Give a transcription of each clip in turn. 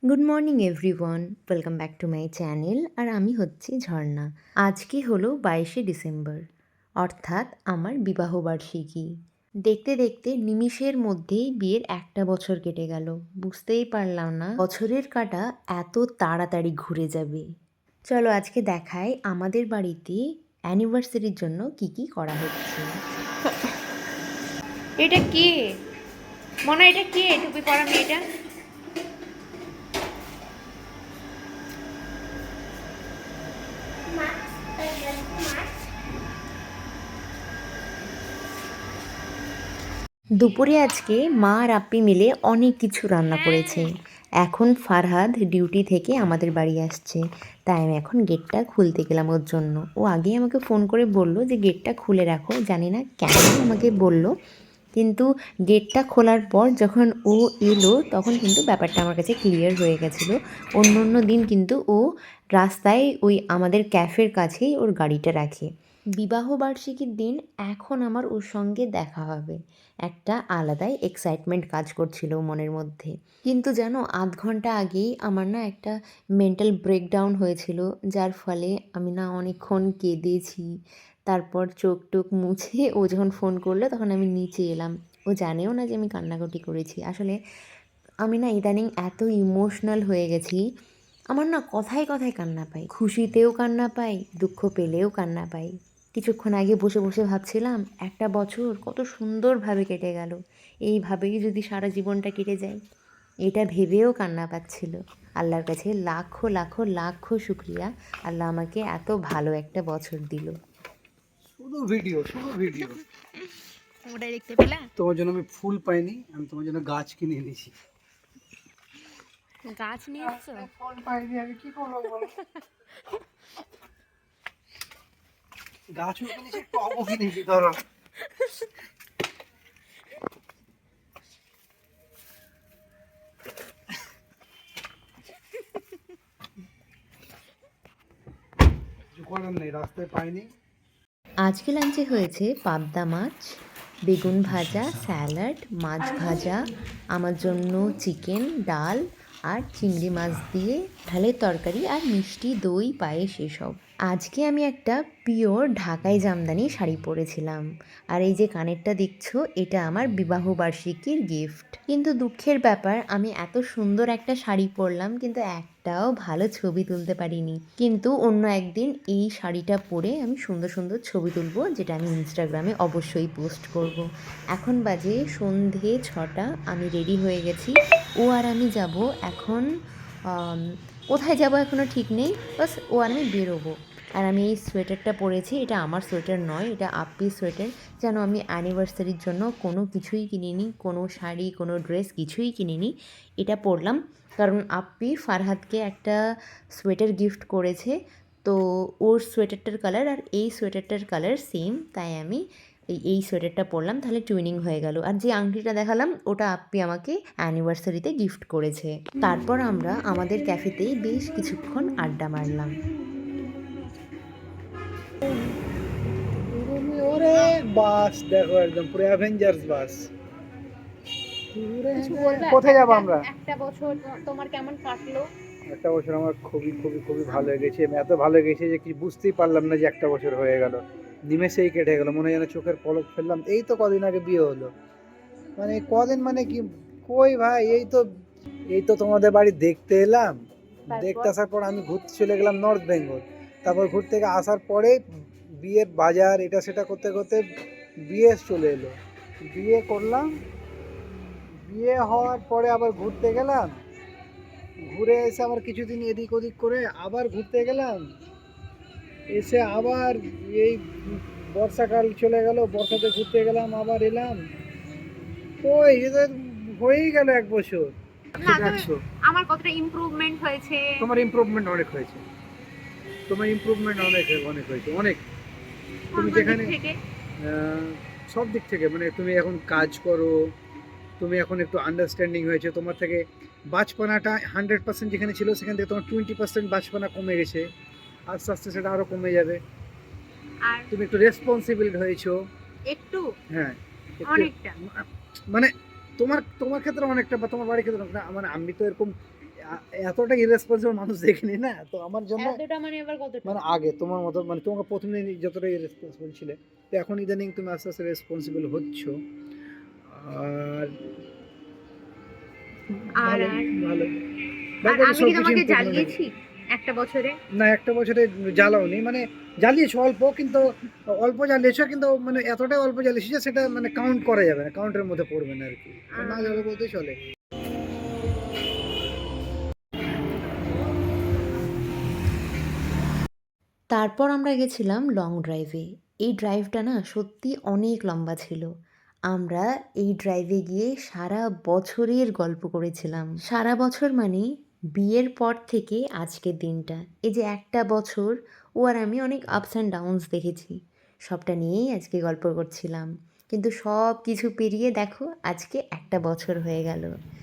Good morning everyone, welcome back to my channel. আর আমি হচ্ছি ঝর্ণা। আজকে হলো 22শে ডিসেম্বর, অর্থাৎ আমার বিবাহবার্ষিকী। দেখতে দেখতে নিমিষের মধ্যেই বিয়ের একটা বছর কেটে গেল। বুঝতেই পারলাম না বছরের কাঁটা এত তাড়াতাড়ি ঘুরে যাবে। চলো আজকে দেখাই আমাদের বাড়িতে অ্যানিভার্সারির জন্য কি কি করা হচ্ছে। এটা কে? মনে এটা কে টুপি পরা মেয়েটা? দুপুরে আজকে মা আর আপ্পি মিলে অনেক কিছু রান্না করেছে। এখন ফারহাদ ডিউটি থেকে আমাদের বাড়ি আসছে, তাই আমি এখন গেটটা খুলতে গেলাম ওর জন্য। ও আগেই আমাকে ফোন করে বলল যে গেটটা খুলে রাখো, জানি না কেন আমাকে বলল, কিন্তু গেটটা খোলার পর যখন ও এলো তখন কিন্তু ব্যাপারটা আমার কাছে ক্লিয়ার হয়ে গেছিলো। অন্য অন্য দিন কিন্তু ও রাস্তায় ওই আমাদের ক্যাফের কাছেই ওর গাড়িটা রাখে। বিবাহবার্ষিকীর দিন এখন আমার ওর সঙ্গে দেখা হবে, একটা আলাদাই এক্সাইটমেন্ট কাজ করছিল মনের মধ্যে। কিন্তু জানো, আধ ঘন্টা আগেই আমার না একটা মেন্টাল ব্রেকডাউন হয়েছিল, যার ফলে আমি না অনেকক্ষণ কেঁদেছি। তারপর চোখ টোক মুছে ও যখন ফোন করলো তখন আমি নিচে এলাম। ও জানেও না যে আমি কান্নাকাটি করেছি। আসলে আমি না ইদানিং এত ইমোশনাল হয়ে গেছি, আমার না কথায় কথায় কান্না পাই, খুশিতেও কান্না পাই, দুঃখ পেলেও কান্না পাই। কিছুক্ষণ আগে বসে বসে ভাবছিলাম একটা বছর কত সুন্দরভাবে কেটে গেল, এইভাবেই যদি সারা জীবনটা কেটে যায়, এটা ভেবেও কান্না পাচ্ছিল। আল্লাহর কাছে লাখো লাখো লাখো শুক্রিয়া, আল্লাহ আমাকে এত ভালো একটা বছর দিল। শুধু ভিডিও শুধু ভিডিও। ওটাই দেখতে পেলা? তোমার জন্য আমি ফুল পাইনি, আমি তোমার জন্য গাছ কিনে এনেছি। গাছ নিয়ে এসছো? ফুল পাইনি, আমি কি করবো বলো? গাছও কিনেছি, টবও কিনেছি। ধরো কিছু করার নেই, রাস্তায় পাইনি। আজকে লাঞ্চে হয়েছে পাবদা মাছ, বেগুন ভাজা, স্যালাড, মাছ ভাজা, আমার জন্য চিকেন, ডাল আর চিংড়ি মাছ দিয়ে ঢালের তরকারি আর মিষ্টি, দই, পায়েস এসব। আজকে আমি একটা পিওর ঢাকাই জামদানি শাড়ি পরেছিলাম। আর এই যে কানেরটা দেখছো, এটা আমার বিবাহবার্ষিকীর গিফট। কিন্তু দুঃখের ব্যাপার, আমি এত সুন্দর একটা শাড়ি পরলাম কিন্তু একটাও ভালো ছবি তুলতে পারিনি। কিন্তু অন্য একদিন এই শাড়িটা পরে আমি সুন্দর সুন্দর ছবি তুলবো, যেটা আমি ইনস্টাগ্রামে অবশ্যই পোস্ট করব। এখন বাজে সন্ধে 6টা, আমি রেডি হয়ে গেছি। ও আর আমি যাব এখন, কোথায় যাব এখনও ঠিক নেই, বাস ও আর আমি বেরোবো। আর আমি এই সোয়েটারটা পরেছি, এটা আমার সোয়েটার নয়, এটা আপ্পির সোয়েটার। যেন আমি অ্যানিভার্সারির জন্য কোনো কিছুই কিনিনি, কোনো শাড়ি, কোনো ড্রেস কিছুই কিনিনি, এটা পরলাম কারণ আপ্পি ফারহাদকে একটা সোয়েটার গিফট করেছে। তো ওর সোয়েটারটার কালার আর এই সোয়েটারটার কালার সেম, তাই আমি এই সোয়েটারটা পরলাম, তাহলে টুইনিং হয়ে গেল। আর যে আংটিটা দেখালাম ওটা আপ্পি আমাকে অ্যানিভার্সারিতে গিফট করেছে। তারপর আমরা আমাদের ক্যাফেতেই বেশ কিছুক্ষণ আড্ডা মারলাম। ওরে বাস দেখো, একদম পুরো অ্যাভেঞ্জার্স বাস। কিছু বলবে? কোথায় যাবো আমরা? একটা বছর তোমার কেমন কাটলো? একটা বছর আমার খুবই খুবই খুবই ভালো লেগেছে। আমি এত ভালো লেগেছে যে কি বুঝতেই পারলাম না যে একটা বছর হয়ে গেল। নিমেষেই কেটে গেল, মনে হয় যেন চোখের পলক ফেললাম। এই তো কদিন আগে বিয়ে হলো, মানে কদিন মানে কি, কই ভাই, এই তো তোমাদের বাড়ি দেখতে এলাম। দেখতে আসার পর আমি ঘুরতে চলে গেলাম নর্থ বেঙ্গল। তারপর ঘুরতে থেকে আসার পরে বিয়ের বাজার এটা সেটা করতে করতে বিয়ে চলে এলো। বিয়ে করলাম, বিয়ে হওয়ার পরে আবার ঘুরতে গেলাম, ঘুরে এসে আবার কিছুদিন এদিক ওদিক করে আবার ঘুরতে গেলাম, এসে আবার এই বর্ষাকাল চলে গেল, বর্ষাতে ঘুরতে গেলাম, আবার এলাম। ওই এটা হয়েই গেল এক বছর। না, আমার কতটা ইমপ্রুভমেন্ট হয়েছে? তোমার ইমপ্রুভমেন্ট অনেক হয়েছে, তোমার ইমপ্রুভমেন্ট অনেক অনেক হয়েছে, অনেক। তুমি যেখানে সব দিক থেকে, মানে তুমি এখন কাজ করো, তুমি এখন একটু আন্ডারস্ট্যান্ডিং হয়েছে তোমার থেকে। বাচপানাটা 100% যেখানে ছিল সেখান থেকে তোমার 20% বাচপানা কমে গেছে, আস্তে আস্তে সেটা আরও কমে যাবে। আর তুমি একটু রেসপন্সিবল হয়েছো। একটু হ্যাঁ, অনেকটা। মানে তোমার তোমার ক্ষেত্রে অনেকটা, বা তোমার বাড়ির ক্ষেত্রে অনেকটা। মানে আমি তো এরকম এতটা ইরেসপন্সিবল মানুষ দেখিনি না, তো আমার জন্য এতটা মানে আবার কতটা? মানে আগে তোমার মতো মানে তোমাকে প্রথমে যতটা ইরেসপন্সিবল ছিলে, তো এখন ইদানিং তুমি আস্তে আস্তে রেসপন্সিবল হচ্ছ। আর আর ভালো আর ভালো আর দেখো আমি কি সবকিছু তোমাকে improvement হয়েছে। জ্বালিয়েছি একটা বছরে? না, একটা বছরে জ্বালাওনি, মানে জ্বালিয়েছো অল্প, কিন্তু অল্প জ্বালিয়েছো, কিন্তু মানে এতটাই অল্প জ্বালিয়েছো যে সেটা মানে কাউন্ট করা যাবে না, কাউন্টের মধ্যে পড়বে না আর কি, তো না যাবে বলতেই চলে। তারপর আমরা গেছিলাম লং ড্রাইভে। এই ড্রাইভটা না সত্যি অনেক লম্বা ছিল। আমরা এই ড্রাইভে গিয়ে সারা বছরের গল্প করেছিলাম। সারা বছর মানে বিয়ের পর থেকে আজকের দিনটা, এই যে একটা বছর, ও আর আমি অনেক আপস অ্যান্ড ডাউনস দেখেছি, সবটা নিয়েই আজকে গল্প করছিলাম। কিন্তু সব কিছু পেরিয়ে দেখো আজকে একটা বছর হয়ে গেল।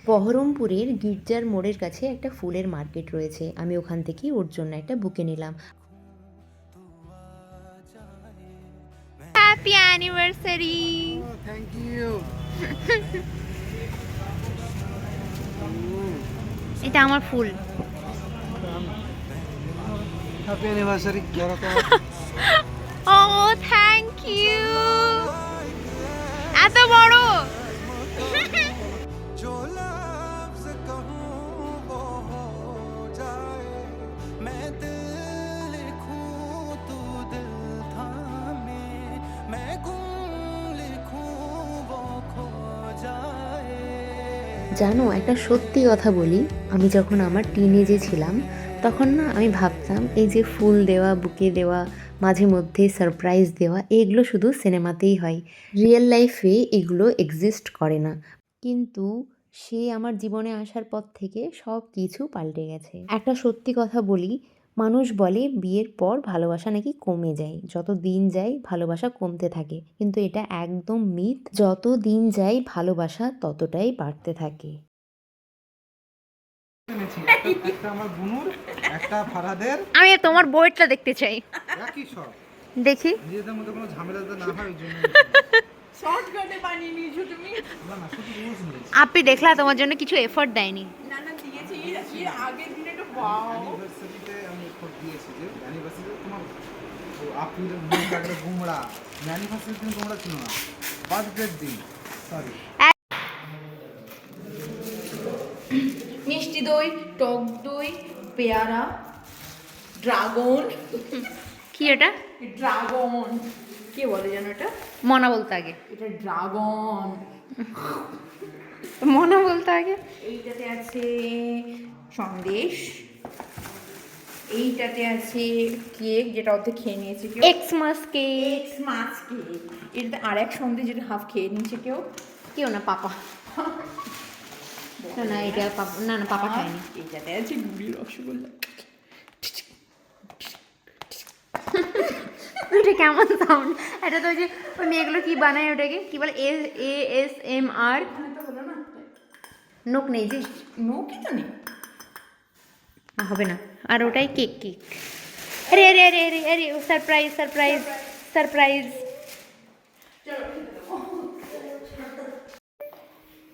বহরমপুরের গির্জার মোড়ের কাছে একটা ফুলের মার্কেট রয়েছে, আমি ওখান থেকেই ওর জন্য একটা বুকে নিলাম। Happy anniversary. Thank you. এটা আমার ফুল। Happy anniversary. Oh thank you. এত বড়। जो लफ्ज़ कहूँ वो हो जाए, मैं दिल लिखूँ तू दिल थामे, मैं गुम लिखूँ वो खो जाए। জানো একটা সত্যি কথা বলি, আমি যখন আমার টিনেজে ছিলাম তখন না আমি ভাবতাম এই যে ফুল দেওয়া, বুকে দেওয়া, মাঝে মধ্যে সারপ্রাইজ দেওয়া, এগুলো শুধু সিনেমাতেই হয়, রিয়েল লাইফে এগুলো এক্সিস্ট করে না। কিন্তু সে আমার জীবনে আসার পর থেকে সব কিছু পাল্টে গেছে। একটা সত্যি কথা বলি, মানুষ বলে বিয়ের পর ভালোবাসা নাকি কমে যায়, যত দিন যায় ভালোবাসা কমতে থাকে, কিন্তু এটা একদম মিথ। যত দিন যায় ভালোবাসা ততটাই বাড়তে থাকে। একটা আমার বুনুর, একটা ফারাদের, আমি তোমার বইটা দেখতে চাই। একই সব, দেখি। নিজেদের মধ্যে কোনো ঝামেলা না হয় ওই জন্য। শর্টকাটে বানিয়ে নিয়েছো তুমি। না না, শুধু রুলস নেই। আপনি দেখলা তোমার জন্য কিছু এফোর্ট দেয়নি। না না দিয়েছি, এর আগের দিনে তো বাও। অ্যানিভার্সারিতে আমি খোঁজ দিয়েছি যে অ্যানিভার্সারিতে তোমার আপুর মুখ কাটলে গুমড়া, অ্যানিভার্সারির দিন গুমড়া ছিল না, বার্থডের দিন, সরি। মিষ্টি দই, টক দই, পেয়ারা, ড্রাগন। কি এটা? ড্রাগন কে বলে জানো এটা? মনা বলতে আগে। এটা ড্রাগন। মনা বলতে আগে। এইটাতে আছে সন্দেশ, এইটাতে আছে কেক যেটা অর্ধেক খেয়ে নিয়েছে কেউ, এক্সমাস কেক। এক্স মাছ কেক। এটাতে আর এক সন্দেশ যেটা হাফ খেয়ে নিয়েছে কেউ। কেউ না, পাপা। না না, এটা পাপা, না না পাপা খায়নি। এইটাতে আছে গুড়ি রসগোল্লা। এটা কেমন সাউন্ড? এটা তো ওই যে ওই মেয়েগুলো কি বানায় ওটাকে কি বলে, ASMR। হলো না, নোক নেই যে, নোকি তো নেই। হবে না। আর ওটাই কেক কেক। আরে আরে আরে আরে আরে, সারপ্রাইজ সারপ্রাইজ সারপ্রাইজ।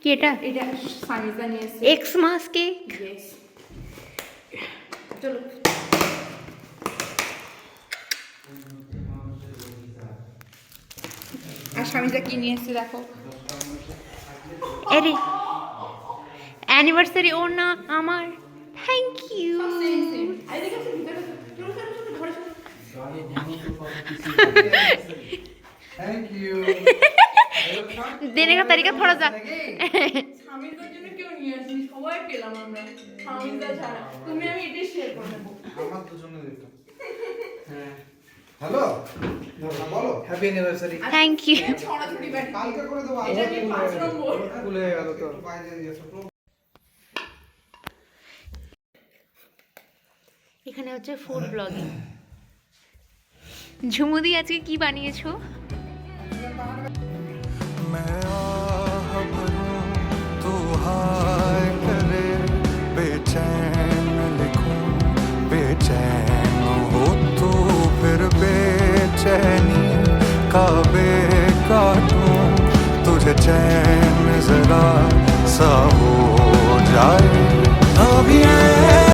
কি এটা? এটা সামিজা নিয়ে এসেছে। Xmas cake. Yes. চলো। আর স্বামীজা কি নিয়ে এসেছে দেখো। আরে অ্যানিভার্সারি ওর না আমার। Thank you. Thank you. देने का तरीका थोड़ा सा। স্বামীজার জন্য কেউ নিয়ে আসেনি, সবাই পেলাম আমরা স্বামীজা ছাড়া। তুমি আমি এটাই শেয়ার করে নেবো। আমার দুজনে দিতাম। হ্যাঁ, হ্যালো, বলো হ্যাপি অ্যানিভার্সারি। Thank you. ছড়াছড়ি বাড়ি। কালকে করে দেবো। এটা নিয়ে 5 নম্বর। ভুলে গেল তো, বাইরে দিয়েছো। এখানে হচ্ছে ফুড ব্লগিং। ঝুমুদি আজকে কি বানিয়েছো? मैं आह भरूं तू हाय करे, बेचैन लिखूं बेचैन हो तू, फिर बेचैनी का बे काटूं, तुझे चैन जरा सा हो जाए। भी है